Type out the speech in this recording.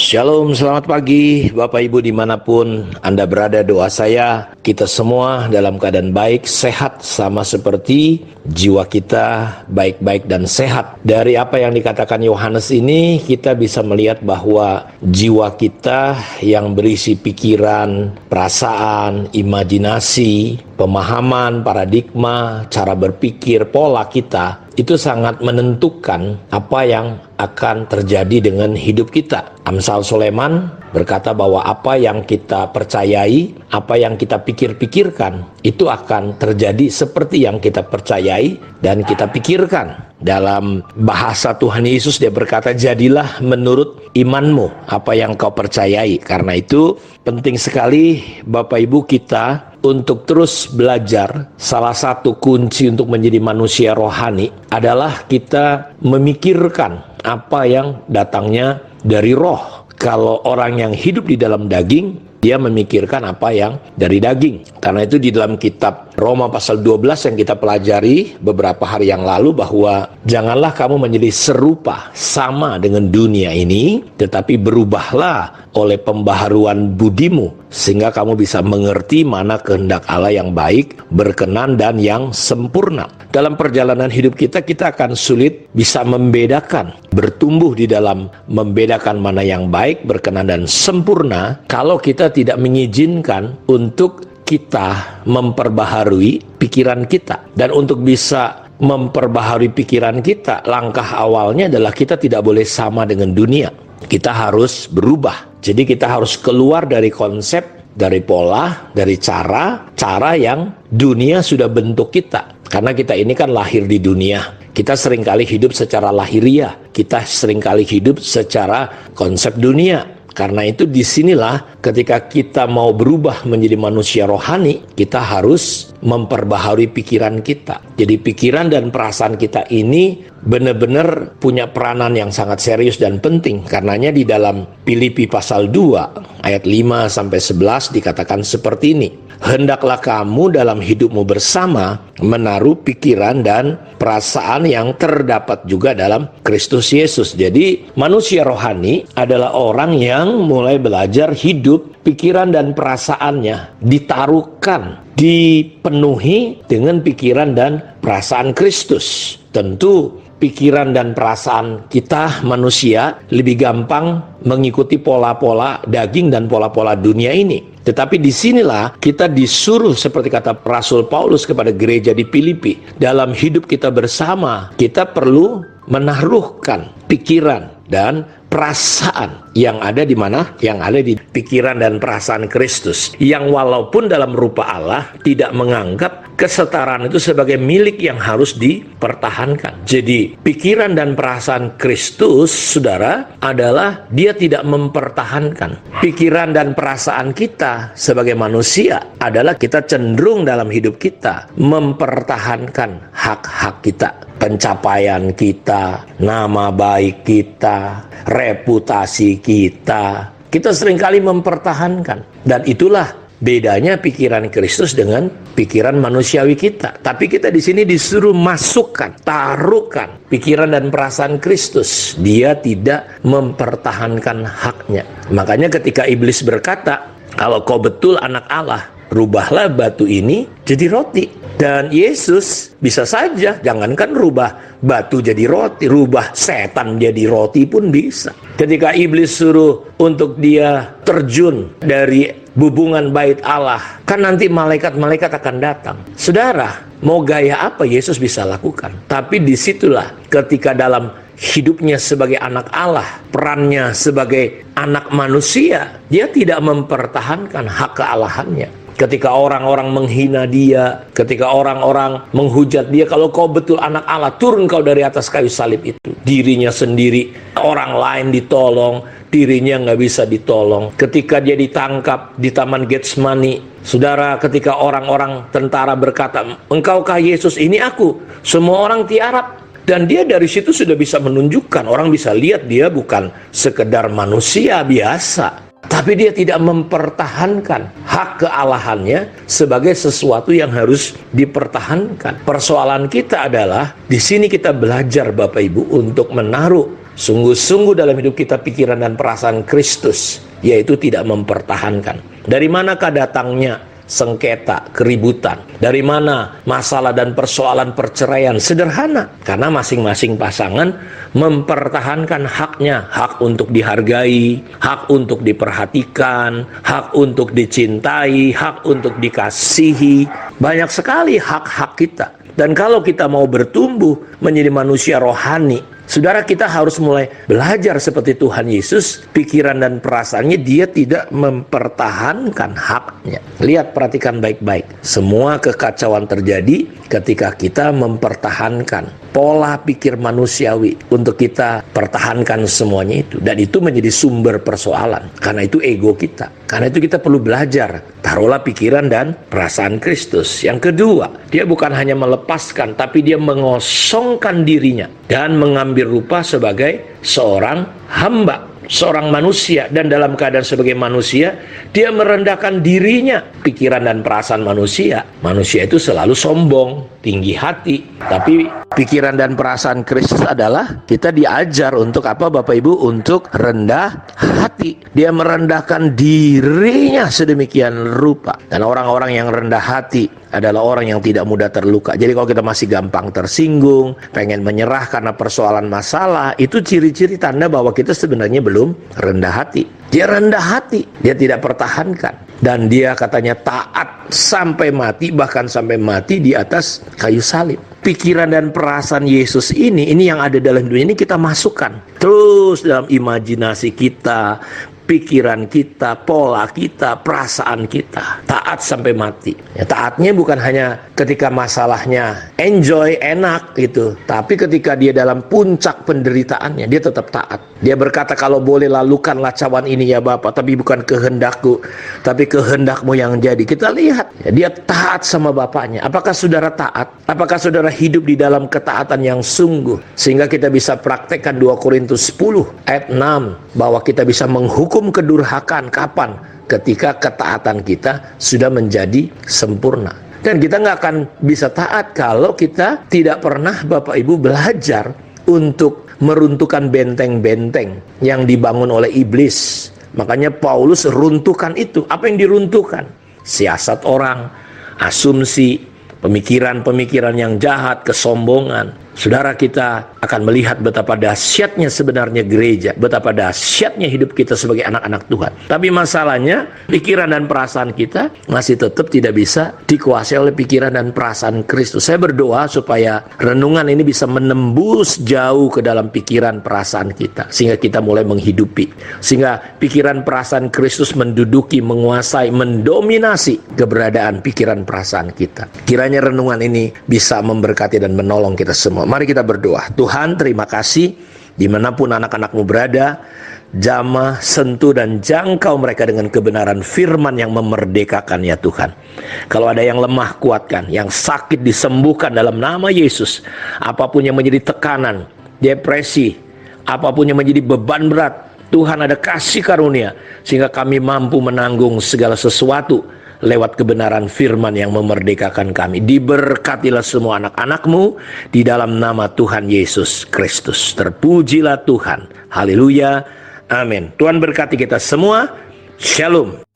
Shalom, selamat pagi Bapak Ibu dimanapun Anda berada. Doa saya kita semua dalam keadaan baik, sehat, sama seperti jiwa kita baik-baik dan sehat. Dari apa yang dikatakan Yohanes ini kita bisa melihat bahwa jiwa kita yang berisi pikiran, perasaan, imajinasi, pemahaman, paradigma, cara berpikir, pola kita itu sangat menentukan apa yang akan terjadi dengan hidup kita. Amsal Sulaiman berkata bahwa apa yang kita percayai, apa yang kita pikirkan, itu akan terjadi seperti yang kita percayai dan kita pikirkan. Dalam bahasa Tuhan Yesus dia berkata, jadilah menurut imanmu apa yang kau percayai. Karena itu penting sekali Bapak Ibu kita untuk terus belajar. Salah satu kunci untuk menjadi manusia rohani adalah kita memikirkan apa yang datangnya dari roh. Kalau orang yang hidup di dalam daging, dia memikirkan apa yang dari daging. Karena itu di dalam kitab Roma pasal 12 yang kita pelajari beberapa hari yang lalu, bahwa janganlah kamu menjadi serupa sama dengan dunia ini, tetapi berubahlah oleh pembaharuan budimu, sehingga kamu bisa mengerti mana kehendak Allah yang baik, berkenan, dan yang sempurna. Dalam perjalanan hidup kita akan sulit bisa membedakan, bertumbuh di dalam membedakan mana yang baik, berkenan, dan sempurna kalau kita tidak mengizinkan untuk kita memperbaharui pikiran kita. Dan untuk bisa memperbaharui pikiran kita, langkah awalnya adalah kita tidak boleh sama dengan dunia. Kita harus berubah. Jadi kita harus keluar dari konsep, dari pola, dari cara yang dunia sudah bentuk kita. Karena kita ini kan lahir di dunia. Kita seringkali hidup secara lahiriah. Kita seringkali hidup secara konsep dunia. Karena itu disinilah ketika kita mau berubah menjadi manusia rohani, kita harus memperbaharui pikiran kita. Jadi pikiran dan perasaan kita ini benar-benar punya peranan yang sangat serius dan penting. Karenanya di dalam Filipi pasal 2 ayat 5-11 dikatakan seperti ini. Hendaklah kamu dalam hidupmu bersama menaruh pikiran dan perasaan yang terdapat juga dalam Kristus Yesus. Jadi manusia rohani adalah orang yang mulai belajar hidup, pikiran dan perasaannya ditaruhkan, dipenuhi dengan pikiran dan perasaan Kristus. Tentu pikiran dan perasaan kita manusia lebih gampang mengikuti pola-pola daging dan pola-pola dunia ini. Tetapi disinilah kita disuruh, seperti kata Rasul Paulus kepada gereja di Filipi, dalam hidup kita bersama kita perlu menaruhkan pikiran dan perasaan yang ada di mana? Yang ada di pikiran dan perasaan Kristus, yang walaupun dalam rupa Allah tidak menganggap kesetaraan itu sebagai milik yang harus dipertahankan. Jadi pikiran dan perasaan Kristus, saudara, adalah dia tidak mempertahankan. Pikiran dan perasaan kita sebagai manusia adalah kita cenderung dalam hidup kita mempertahankan hak-hak kita, pencapaian kita, nama baik kita, reputasi kita. Kita seringkali mempertahankan. Dan itulah bedanya pikiran Kristus dengan pikiran manusiawi kita. Tapi kita di sini disuruh masukkan, taruhkan pikiran dan perasaan Kristus. Dia tidak mempertahankan haknya. Makanya ketika iblis berkata, kalau kau betul anak Allah, rubahlah batu ini jadi roti. Dan Yesus bisa saja, jangankan rubah batu jadi roti, rubah setan jadi roti pun bisa. Ketika iblis suruh untuk dia terjun dari hubungan bait Allah, kan nanti malaikat-malaikat akan datang. Saudara, mau gaya apa Yesus bisa lakukan? Tapi disitulah ketika dalam hidupnya sebagai anak Allah, perannya sebagai anak manusia, dia tidak mempertahankan hak kealahannya. Ketika orang-orang menghina dia, ketika orang-orang menghujat dia, kalau kau betul anak Allah, turun kau dari atas kayu salib itu. Dirinya sendiri, orang lain ditolong, dirinya nggak bisa ditolong. Ketika dia ditangkap di Taman Getsemani, saudara, ketika orang-orang tentara berkata, engkaukah Yesus? Ini aku. Semua orang tiarap. Dan dia dari situ sudah bisa menunjukkan, orang bisa lihat dia bukan sekedar manusia biasa, tapi dia tidak mempertahankan hak kealahannya sebagai sesuatu yang harus dipertahankan. Persoalan kita adalah di sini kita belajar Bapak Ibu untuk menaruh sungguh-sungguh dalam hidup kita pikiran dan perasaan Kristus, yaitu tidak mempertahankan. Dari manakah datangnya sengketa, keributan? Dari mana masalah dan persoalan perceraian? Sederhana, karena masing-masing pasangan mempertahankan haknya, hak untuk dihargai, hak untuk diperhatikan, hak untuk dicintai, hak untuk dikasihi. Banyak sekali hak-hak kita. Dan kalau kita mau bertumbuh menjadi manusia rohani, saudara, kita harus mulai belajar seperti Tuhan Yesus. Pikiran dan perasaannya dia tidak mempertahankan haknya. Lihat, perhatikan baik-baik. Semua kekacauan terjadi ketika kita mempertahankan pola pikir manusiawi untuk kita pertahankan semuanya itu. Dan itu menjadi sumber persoalan. Karena itu ego kita. Karena itu kita perlu belajar. Taruhlah pikiran dan perasaan Kristus. Yang kedua, dia bukan hanya melepaskan, tapi dia mengosongkan dirinya dan mengambil rupa sebagai seorang hamba, seorang manusia. Dan dalam keadaan sebagai manusia, dia merendahkan dirinya. Pikiran dan perasaan manusia itu selalu sombong, tinggi hati. Tapi pikiran dan perasaan Kristus adalah kita diajar untuk apa, Bapak Ibu? Untuk rendah hati. Dia merendahkan dirinya sedemikian rupa. Dan orang-orang yang rendah hati adalah orang yang tidak mudah terluka. Jadi kalau kita masih gampang tersinggung, pengen menyerah karena persoalan masalah, itu ciri-ciri tanda bahwa kita sebenarnya belum rendah hati. Dia rendah hati, dia tidak pertahankan. Dan dia katanya taat sampai mati, bahkan sampai mati di atas kayu salib. Pikiran dan perasaan Yesus ini yang ada dalam dunia ini kita masukkan terus dalam imajinasi kita, pikiran kita, pola kita, perasaan kita. Taat sampai mati. Ya, taatnya bukan hanya ketika masalahnya enjoy, enak gitu. Tapi ketika dia dalam puncak penderitaannya, dia tetap taat. Dia berkata, kalau boleh lalukanlah cawan ini ya Bapa, tapi bukan kehendakku, tapi kehendakmu yang jadi. Kita lihat, ya, dia taat sama Bapaknya. Apakah saudara taat? Apakah saudara hidup di dalam ketaatan yang sungguh? Sehingga kita bisa praktekkan 2 Korintus 10 ayat 6, bahwa kita bisa menghukum kedurhakaan. Kapan? Ketika ketaatan kita sudah menjadi sempurna. Dan kita nggak akan bisa taat kalau kita tidak pernah, Bapak Ibu, belajar untuk meruntuhkan benteng-benteng yang dibangun oleh iblis. Makanya Paulus runtuhkan itu. Apa yang diruntuhkan? Siasat orang, asumsi, pemikiran-pemikiran yang jahat, kesombongan. Saudara, kita akan melihat betapa dahsyatnya sebenarnya gereja, betapa dahsyatnya hidup kita sebagai anak-anak Tuhan. Tapi masalahnya, pikiran dan perasaan kita masih tetap tidak bisa dikuasai oleh pikiran dan perasaan Kristus. Saya berdoa supaya renungan ini bisa menembus jauh ke dalam pikiran perasaan kita, sehingga kita mulai menghidupi, sehingga pikiran perasaan Kristus menduduki, menguasai, mendominasi keberadaan pikiran perasaan kita. Kiranya renungan ini bisa memberkati dan menolong kita semua. Mari kita berdoa. Tuhan, terima kasih dimanapun anak-anak-Mu berada, jamah, sentuh, dan jangkau mereka dengan kebenaran firman yang memerdekakan ya Tuhan. Kalau ada yang lemah, kuatkan. Yang sakit, disembuhkan dalam nama Yesus. Apapun yang menjadi tekanan, depresi, apapun yang menjadi beban berat, Tuhan ada kasih karunia, sehingga kami mampu menanggung segala sesuatu lewat kebenaran firman yang memerdekakan kami. Diberkatilah semua anak-anak-Mu di dalam nama Tuhan Yesus Kristus. Terpujilah Tuhan. Haleluya. Amin. Tuhan berkati kita semua. Shalom.